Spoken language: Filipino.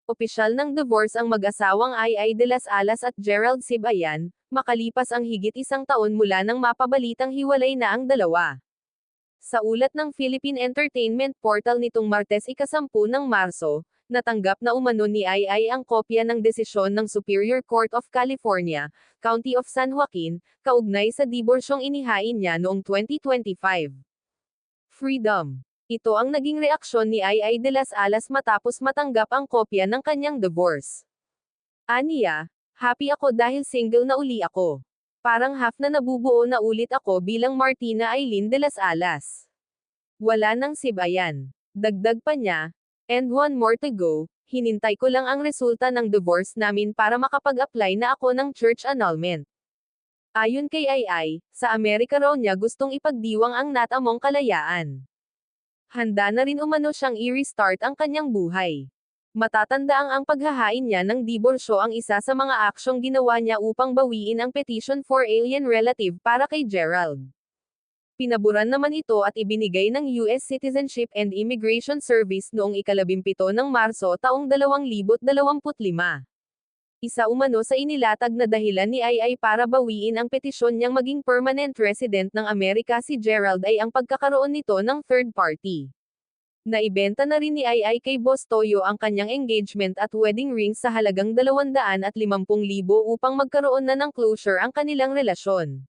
Opisyal ng divorce ang mag-asawang Ai de las Alas at Gerald Sibayan, makalipas ang higit isang taon mula nang mapabalitang hiwalay na ang dalawa. Sa ulat ng Philippine Entertainment Portal nitong Martes ika-10 ng Marso, natanggap na umano ni Ai ang kopya ng desisyon ng Superior Court of California, County of San Joaquin, kaugnay sa diborsyong inihain niya noong 2025. Freedom. Ito ang naging reaksyon ni Ai de las Alas matapos matanggap ang kopya ng kanyang divorce. Aniya, happy ako dahil single na uli ako. Parang half na nabubuo na ulit ako bilang Martina Aileen de las Alas. Wala nang Sibayan. Dagdag pa niya, and one more to go, hinintay ko lang ang resulta ng divorce namin para makapag-apply na ako ng church annulment. Ayon kay Ai, sa Amerika raw niya gustong ipagdiwang ang natamong kalayaan. Handa na rin umano siyang i-restart ang kanyang buhay. Matatandaang ang paghahain niya ng diborsyo ang isa sa mga aksyong ginawa niya upang bawiin ang petition for alien relative para kay Gerald. Pinaburan naman ito at ibinigay ng US Citizenship and Immigration Service noong ika-17 ng Marso taong 2025. Isa umano sa inilatag na dahilan ni Ai para bawiin ang petisyon niyang maging permanent resident ng Amerika si Gerald ay ang pagkakaroon nito ng third party. Naibenta na rin ni Ai kay Boss Toyo ang kanyang engagement at wedding ring sa halagang 250,000 upang magkaroon na ng closure ang kanilang relasyon.